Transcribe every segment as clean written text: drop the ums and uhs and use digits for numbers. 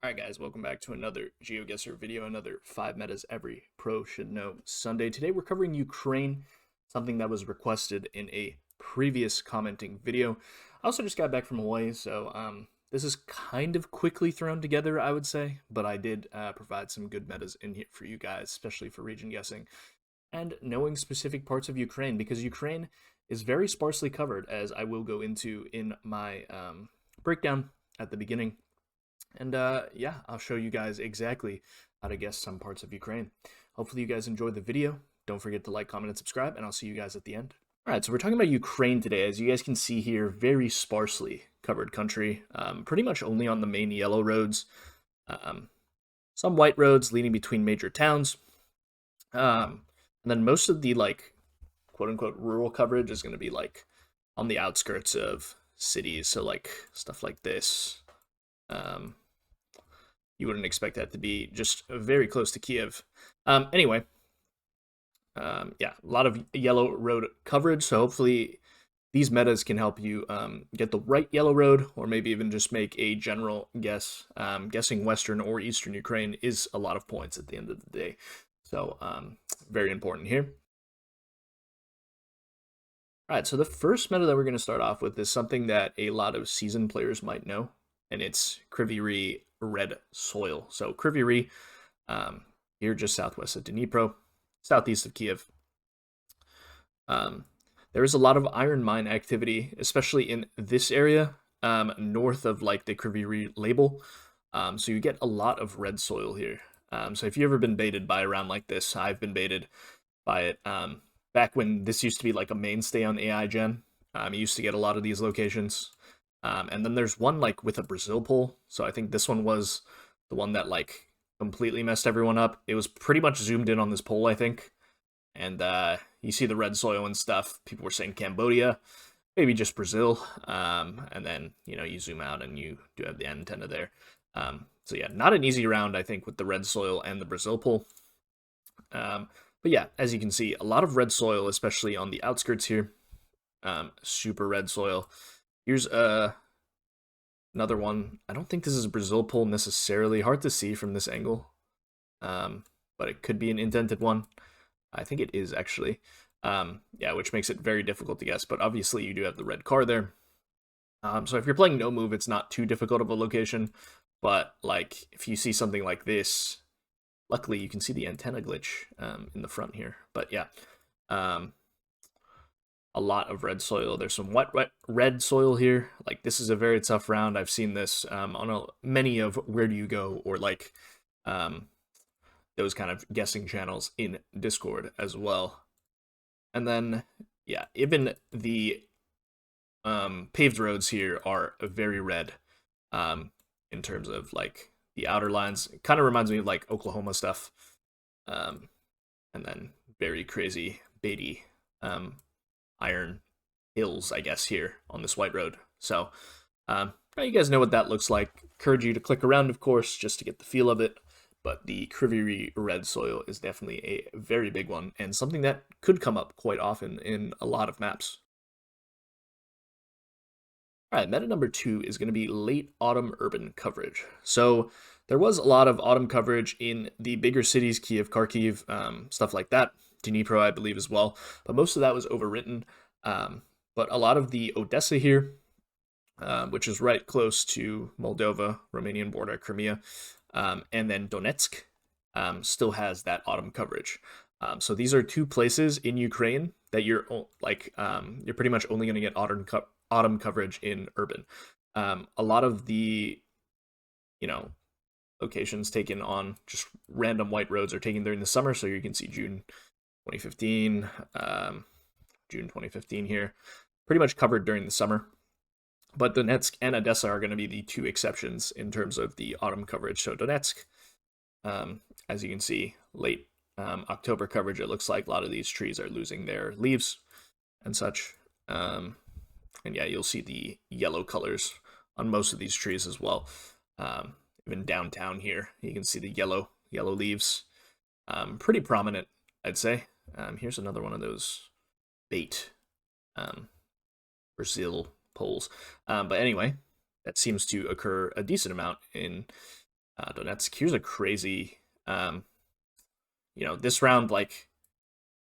Alright guys, welcome back to another GeoGuessr video, another 5 metas every pro should know Sunday. Today we're covering Ukraine, something that was requested in a previous commenting video. I also just got back from Hawaii, so this is kind of quickly thrown together, I would say, but I did provide some good metas in here for you guys, especially for region guessing, and knowing specific parts of Ukraine, because Ukraine is very sparsely covered, as I will go into in my breakdown at the beginning. And yeah, I'll show you guys exactly how to guess some parts of Ukraine. Hopefully you guys enjoyed the video. Don't forget to like, comment, and subscribe, and I'll see you guys at the end. All right, so we're talking about Ukraine today. As you guys can see here, very sparsely covered country, pretty much only on the main yellow roads. Some white roads leading between major towns. And then most of the, like, quote-unquote rural coverage is going to be, like, on the outskirts of cities. So, like, stuff like this. You wouldn't expect that to be just very close to Kiev. Anyway, yeah, a lot of yellow road coverage, so hopefully these metas can help you get the right yellow road, or maybe even just make a general guess. Guessing Western or Eastern Ukraine is a lot of points at the end of the day, so very important here. All right, so the first meta that we're going to start off with is something that a lot of seasoned players might know, and it's Kryvyi Rih Red Soil. So Kryvyi Rih, here just southwest of Dnipro, southeast of Kiev. There is a lot of iron mine activity, especially in this area, north of like the Kryvyi Rih label. So you get a lot of red soil here. So if you've ever been baited by a round like this, I've been baited by it. Back when this used to be like a mainstay on AI Gen, you used to get a lot of these locations. And then there's one like with a Brazil pole. So I think this one was the one that like completely messed everyone up. It was pretty much zoomed in on this pole, I think. And you see the red soil and stuff. People were saying Cambodia, maybe just Brazil. And then, you zoom out and you do have the antenna there. So yeah, not an easy round, I think, with the red soil and the Brazil pole. But yeah, as you can see, a lot of red soil, especially on the outskirts here. Super red soil. Here's another one. I don't think this is a Brazil pole necessarily. Hard to see from this angle, but it could be an indented one. I think it is actually. Yeah, which makes it very difficult to guess. But obviously, you do have the red car there. So if you're playing no move, it's not too difficult of a location. But like if you see something like this, luckily you can see the antenna glitch in the front here. But yeah. A lot of red soil. There's some wet red soil here. Like this is a very tough round. I've seen this on many of Where Do You Go, or like those kind of guessing channels in Discord as well. And then yeah, even the paved roads here are very red in terms of like the outer lines. It kind of reminds me of like Oklahoma stuff. And then very crazy baity iron hills, I guess, here on this white road. So you guys know what that looks like. Encourage you to click around, of course, just to get the feel of it. But the Kryvyi Rih red soil is definitely a very big one, and something that could come up quite often in a lot of maps. All right, meta number 2 is going to be late autumn urban coverage. So there was a lot of autumn coverage in the bigger cities, Kiev, Kharkiv, stuff like that. Dnipro, I believe, as well. But most of that was overwritten. But a lot of the Odessa here, which is right close to Moldova, Romanian border, Crimea, and then Donetsk, still has that autumn coverage. So these are two places in Ukraine that you're pretty much only going to get autumn coverage in urban. A lot of the, locations taken on just random white roads are taken during the summer. So you can see June 2015, June 2015 here, pretty much covered during the summer. But Donetsk and Odessa are going to be the two exceptions in terms of the autumn coverage. So Donetsk, as you can see, late October coverage, it looks like a lot of these trees are losing their leaves and such. And yeah, you'll see the yellow colors on most of these trees as well. Even downtown here, you can see the yellow leaves. Pretty prominent, I'd say. Here's another one of those bait Brazil poles. But anyway, that seems to occur a decent amount in Donetsk. Here's a crazy, this round, like,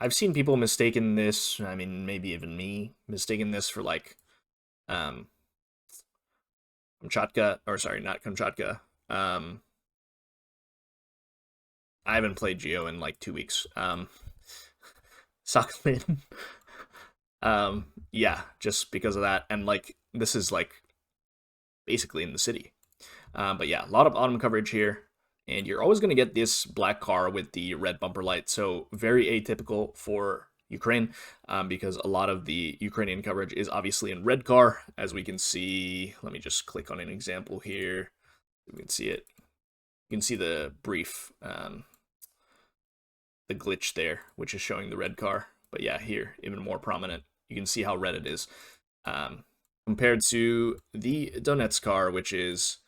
I've seen people mistaken this, I mean, maybe even me, mistaken this for, like, Kamchatka, or sorry, not Kamchatka. I haven't played Geo in, like, 2 weeks. Sakhalin. Yeah, just because of that. And, like, this is, like, basically in the city. But yeah, a lot of autumn coverage here. And you're always going to get this black car with the red bumper light. So very atypical for Ukraine, because a lot of the Ukrainian coverage is obviously in red car. As we can see, let me just click on an example here. We can see it. You can see the brief, the glitch there, which is showing the red car. But yeah, here, even more prominent. You can see how red it is. Compared to the Donetsk car, which is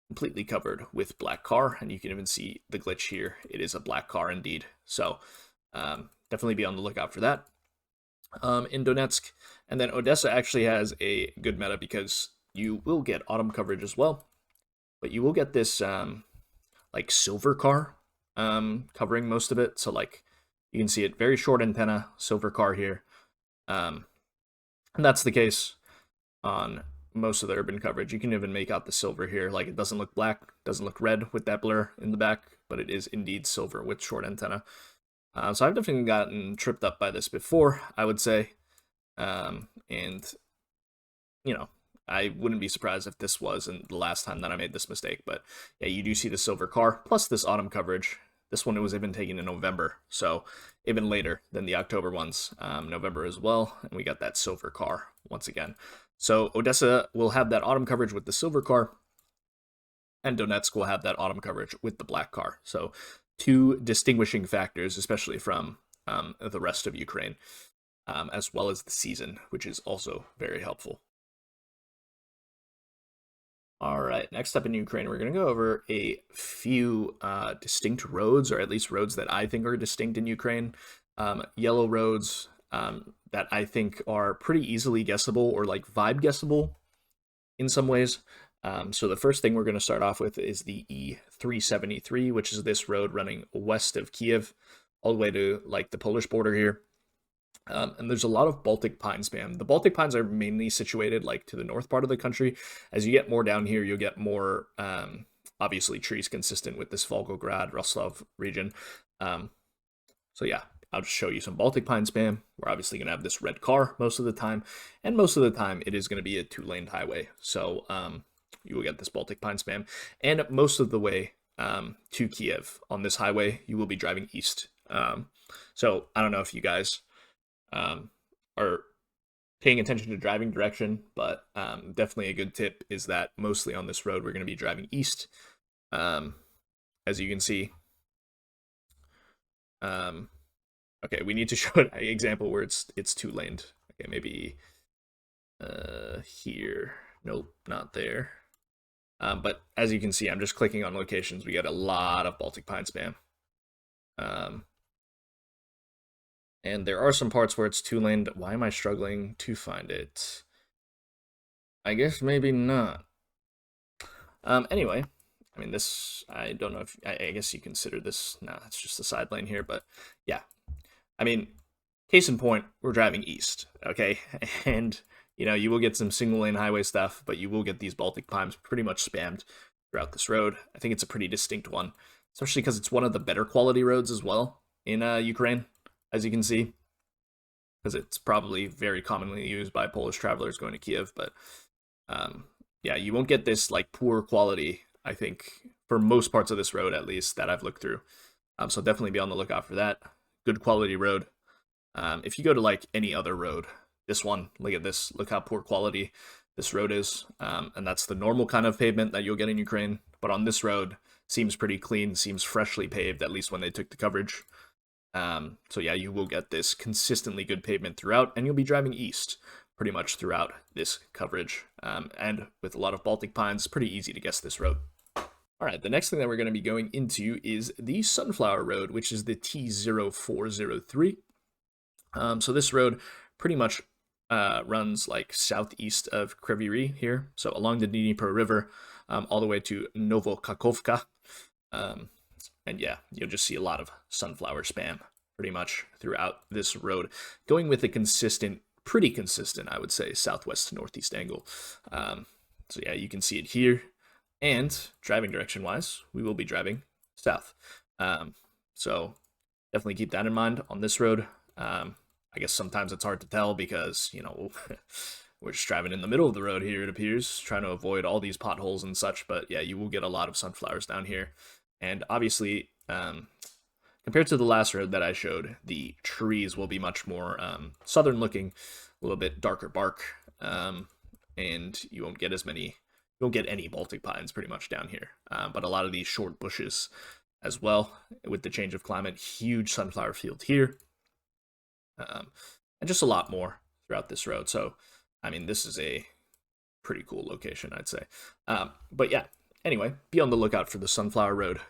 completely covered with black car, and you can even see the glitch here. It is a black car indeed. So definitely be on the lookout for that in Donetsk. And then Odessa actually has a good meta because you will get autumn coverage as well, but you will get this like silver car covering most of it. So like you can see it, very short antenna, silver car here. And that's the case on most of the urban coverage. You can even make out the silver here. Like, it doesn't look black, doesn't look red with that blur in the back, but it is indeed silver with short antenna. So I've definitely gotten tripped up by this before, I would say. And, I wouldn't be surprised if this wasn't the last time that I made this mistake. But yeah, you do see the silver car, plus this autumn coverage. This one was even taken in November, so even later than the October ones, November as well. And we got that silver car once again. So Odessa will have that autumn coverage with the silver car, and Donetsk will have that autumn coverage with the black car. So two distinguishing factors, especially from the rest of Ukraine, as well as the season, which is also very helpful. All right, next up in Ukraine, we're going to go over a few distinct roads, or at least roads that I think are distinct in Ukraine. Yellow roads that I think are pretty easily guessable, or like vibe guessable in some ways. So the first thing we're going to start off with is the E373, which is this road running west of Kiev, all the way to like the Polish border here. And there's a lot of Baltic pine spam. The Baltic pines are mainly situated like to the north part of the country. As you get more down here, you'll get more, obviously, trees consistent with this Volgograd, Rostov region. So yeah, I'll just show you some Baltic pine spam. We're obviously going to have this red car most of the time, and most of the time it is going to be a 2-lane highway. So you will get this Baltic pine spam, and most of the way to Kiev on this highway, you will be driving east. So I don't know if you guys are paying attention to driving direction, but definitely a good tip is that mostly on this road we're going to be driving east, as you can see. Okay, we need to show an example where it's 2-laned. Okay, maybe here. Nope, not there. But as you can see, I'm just clicking on locations. We get a lot of Baltic pine spam. And there are some parts where it's 2-laned. Why am I struggling to find it? I guess maybe not. Anyway, I mean, this, I don't know if, I guess you consider this, no, it's just a side lane here, but yeah. I mean, case in point, we're driving east, okay? And, you will get some single-lane highway stuff, but you will get these Baltic pines pretty much spammed throughout this road. I think it's a pretty distinct one, especially because it's one of the better quality roads as well in Ukraine, as you can see, because it's probably very commonly used by Polish travelers going to Kiev. But yeah, you won't get this like poor quality, I think, for most parts of this road, at least that I've looked through. So definitely be on the lookout for that. Good quality road. If you go to like any other road, this one, look at this, look how poor quality this road is. And that's the normal kind of pavement that you'll get in Ukraine. But on this road, seems pretty clean, seems freshly paved, at least when they took the coverage. So yeah, you will get this consistently good pavement throughout, and you'll be driving east pretty much throughout this coverage. And with a lot of Baltic pines, pretty easy to guess this road. All right, the next thing that we're going to be going into is the Sunflower Road, which is the T0403. So this road pretty much runs like southeast of Kryvyi Rih here, so along the Dnieper River, all the way to Novokakovka. And yeah, you'll just see a lot of sunflower spam pretty much throughout this road, going with a consistent, pretty consistent, I would say, southwest to northeast angle. So yeah, you can see it here. And driving direction wise, we will be driving south. So definitely keep that in mind on this road. I guess sometimes it's hard to tell because, you know, we're just driving in the middle of the road here, it appears, trying to avoid all these potholes and such. But yeah, you will get a lot of sunflowers down here. And obviously, compared to the last road that I showed, the trees will be much more southern looking, a little bit darker bark, and you won't get as many, you won't get any Baltic pines pretty much down here. But a lot of these short bushes as well, with the change of climate, huge sunflower field here, and just a lot more throughout this road. So, I mean, this is a pretty cool location, I'd say. But yeah, anyway, be on the lookout for the Sunflower Road,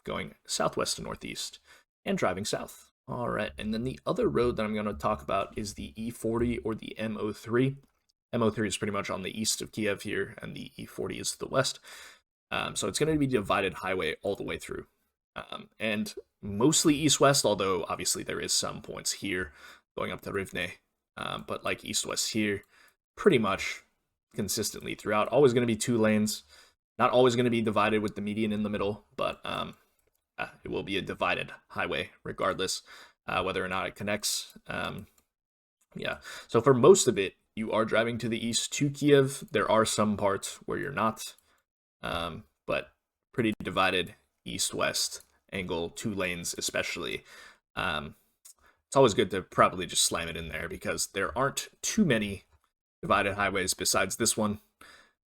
going southwest to northeast and driving south. All right, and then the other road that I'm going to talk about is the E40 or the M03. M03 is pretty much on the east of Kiev here, and the E40 is to the west. So it's going to be divided highway all the way through. And mostly east-west, although obviously there is some points here going up to Rivne, but like east-west here, pretty much consistently throughout. Always going to be 2 lanes, not always going to be divided with the median in the middle, but it will be a divided highway regardless, whether or not it connects. Yeah, so for most of it, you are driving to the east to Kiev. There are some parts where you're not, but pretty divided east-west angle, 2 lanes especially. It's always good to probably just slam it in there because there aren't too many divided highways besides this one.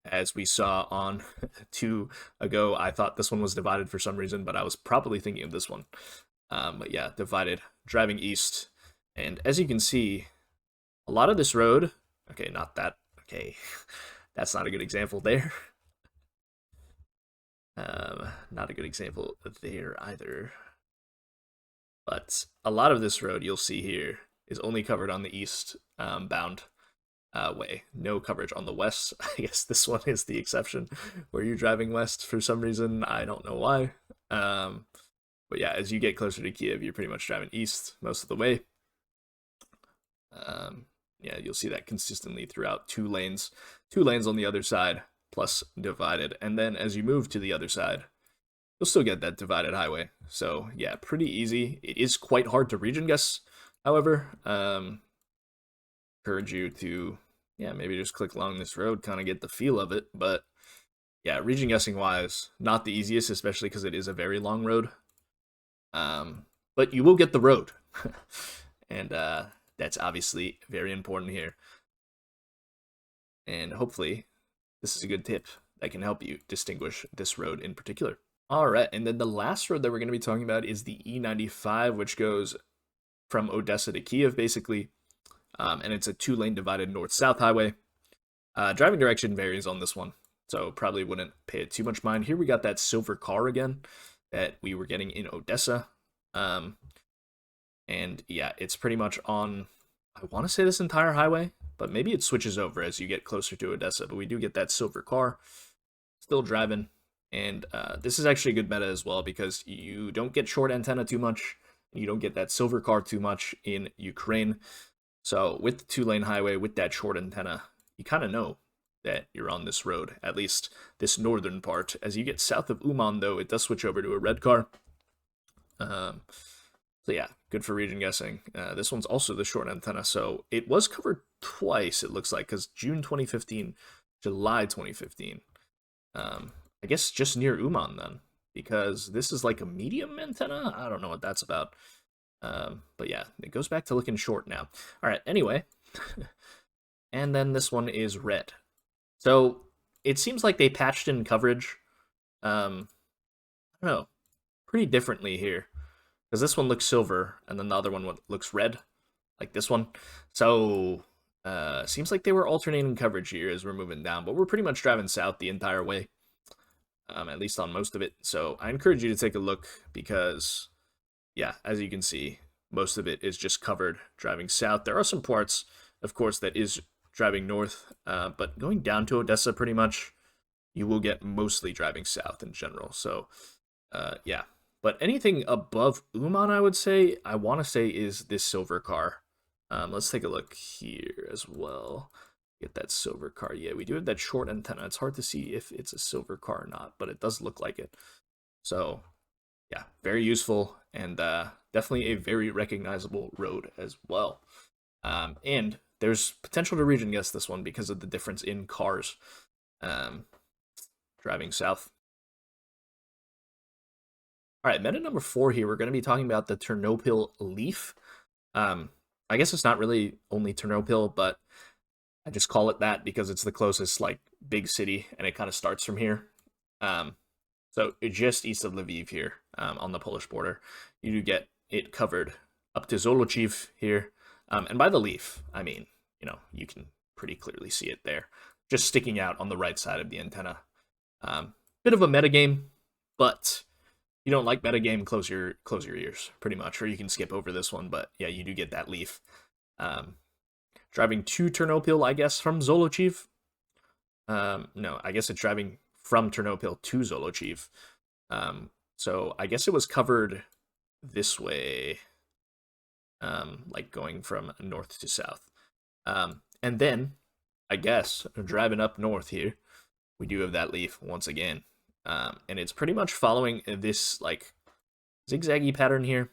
As we saw on 2 ago, I thought this one was divided for some reason, but I was probably thinking of this one. But yeah, divided, driving east. And as you can see, a lot of this road, okay, not that, okay, that's not a good example there. Not a good example there either. But a lot of this road you'll see here is only covered on the east bound way. No coverage on the west. I guess this one is the exception where you're driving west for some reason. I don't know why. But yeah, as you get closer to Kiev, you're pretty much driving east most of the way. Yeah, you'll see that consistently throughout 2 lanes. 2 lanes on the other side, plus divided. And then as you move to the other side, you'll still get that divided highway. So yeah, pretty easy. It is quite hard to region guess, however. Encourage you to, yeah, maybe just click along this road, kind of get the feel of it. But yeah, region guessing wise, not the easiest, especially because it is a very long road. But you will get the road. And that's obviously very important here. And hopefully this is a good tip that can help you distinguish this road in particular. All right, and then the last road that we're going to be talking about is the E95, which goes from Odessa to Kiev, basically. And it's a 2-lane divided north-south highway. Driving direction varies on this one, so probably wouldn't pay it too much mind. Here we got that silver car again that we were getting in Odessa. And yeah, it's pretty much on, I want to say this entire highway, but maybe it switches over as you get closer to Odessa. But we do get that silver car, still driving. And this is actually a good meta as well because you don't get short antenna too much. And you don't get that silver car too much in Ukraine. So with the 2-lane highway, with that short antenna, you kind of know that you're on this road, at least this northern part. As you get south of Uman, though, it does switch over to a red car. So yeah, good for region guessing. This one's also the short antenna, so it was covered twice, it looks like, because June 2015, July 2015. I guess just near Uman then, because this is like a medium antenna? I don't know what that's about. But yeah, it goes back to looking short now. All right, anyway. And then this one is red. So it seems like they patched in coverage. I don't know, pretty differently here. Because this one looks silver, and then the other one looks red, like this one. So, seems like they were alternating coverage here as we're moving down. But we're pretty much driving south the entire way, at least on most of it. So I encourage you to take a look because, yeah, as you can see, most of it is just covered driving south. There are some parts, of course, that is driving north, but going down to Odessa pretty much, you will get mostly driving south in general. So, yeah. But anything above Uman, I would say, I want to say is this silver car. Let's take a look here as well. Get that silver car. Yeah, we do have that short antenna. It's hard to see if it's a silver car or not, but it does look like it. So, yeah, very useful and definitely a very recognizable road as well. And there's potential to region guess this one because of the difference in cars driving south. All right, meta number 4 here, we're going to be talking about the Ternopil Leaf. I guess it's not really only Ternopil, but I just call it that because it's the closest like big city, and it kind of starts from here. So just east of Lviv here, on the Polish border, you do get it covered up to Zolochiv here, and by the leaf, I mean, you can pretty clearly see it there, just sticking out on the right side of the antenna. Bit of a metagame, but you don't like metagame, close your ears, pretty much, or you can skip over this one, but yeah, you do get that leaf. Driving to Ternopil, I guess, from Zolochiv. No, I guess it's driving from Ternopil to Zolochiv. So I guess it was covered this way, like going from north to south. And then, I guess, driving up north here, we do have that leaf once again. And it's pretty much following this like zigzaggy pattern here.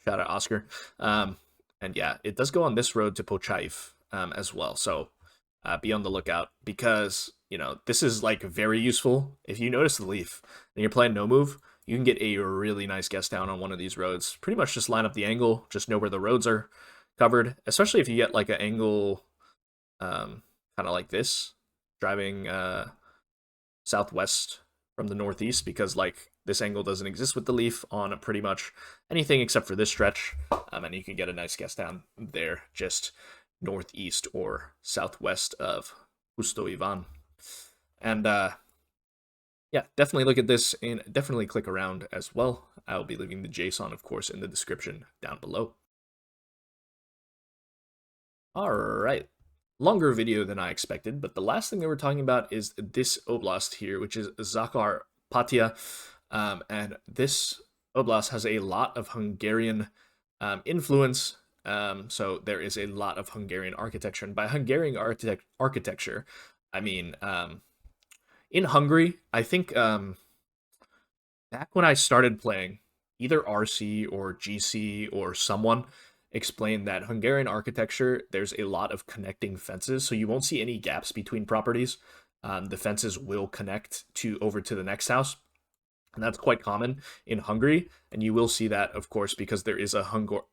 Shout out Oscar. And yeah, it does go on this road to Pochaev as well. So be on the lookout because, this is like very useful. If you notice the leaf and you're playing no move, you can get a really nice guess down on one of these roads. Pretty much just line up the angle, just know where the roads are covered, especially if you get like an angle kind of like this, driving southwest from the northeast, because like this angle doesn't exist with the leaf on pretty much anything except for this stretch, and you can get a nice guess down there just northeast or southwest of Pusto Ivan. And yeah, definitely look at this and definitely click around as well. I'll be leaving the JSON, of course, in the description down below. All right. Longer video than I expected, but the last thing that we're talking about is this oblast here, which is Zakarpattia, and this oblast has a lot of Hungarian influence, so there is a lot of Hungarian architecture, and by Hungarian architecture, I mean, in Hungary, I think back when I started playing, either RC or GC or someone explained that Hungarian architecture, there's a lot of connecting fences, so you won't see any gaps between properties. The fences will connect over to the next house, and that's quite common in Hungary, and you will see that, of course, because there is a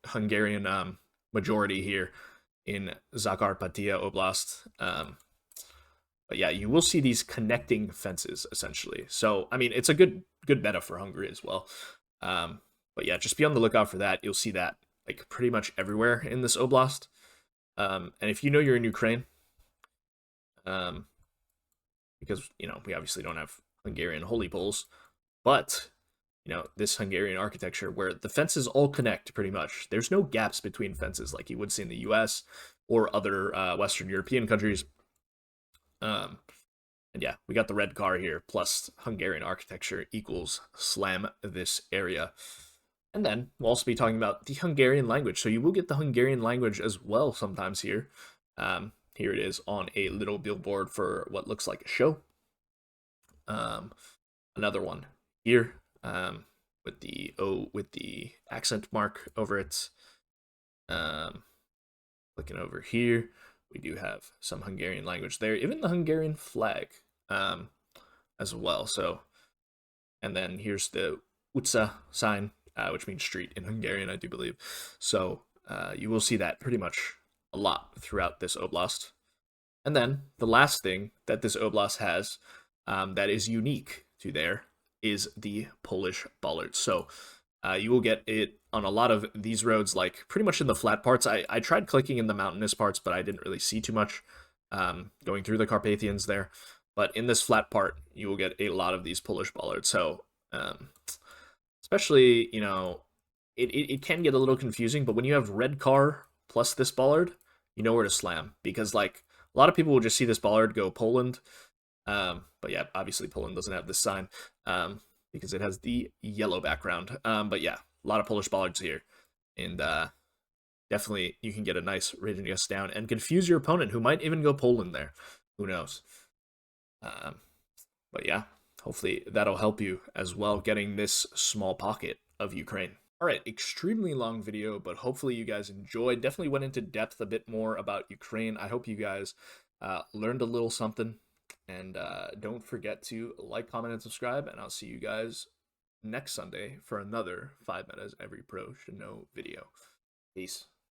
Hungarian majority here in Zakarpattia Oblast. But yeah, you will see these connecting fences, essentially. So, I mean, it's a good meta for Hungary as well. But yeah, just be on the lookout for that. You'll see that like pretty much everywhere in this oblast. And if you know you're in Ukraine, because, we obviously don't have Hungarian holy poles, but, this Hungarian architecture where the fences all connect pretty much. There's no gaps between fences like you would see in the US or other Western European countries. And yeah, we got the red car here, plus Hungarian architecture equals slam this area. And then we'll also be talking about the Hungarian language. So you will get the Hungarian language as well sometimes here. Here it is on a little billboard for what looks like a show. Another one here with the accent mark over it. Looking over here, we do have some Hungarian language there, even the Hungarian flag as well. So, and then here's the utca sign, which means street in Hungarian, I do believe. So you will see that pretty much a lot throughout this oblast. And then the last thing that this oblast has that is unique to there is the Polish bollard. So you will get it on a lot of these roads, like pretty much in the flat parts. I tried clicking in the mountainous parts, but I didn't really see too much going through the Carpathians there. But in this flat part, you will get a lot of these Polish bollards. So especially, it can get a little confusing, but when you have red car plus this bollard, you know where to slam, because like a lot of people will just see this bollard go Poland. But yeah, obviously Poland doesn't have this sign because it has the yellow background. But yeah, a lot of Polish bollards here, and definitely you can get a nice raging gust down and confuse your opponent, who might even go Poland there. Who knows? Um, but yeah, hopefully that'll help you as well, getting this small pocket of Ukraine. All right, extremely long video, but hopefully you guys enjoyed. Definitely went into depth a bit more about Ukraine. I hope you guys learned a little something. And don't forget to like, comment, and subscribe. And I'll see you guys next Sunday for another 5 minutes every pro should know video. Peace.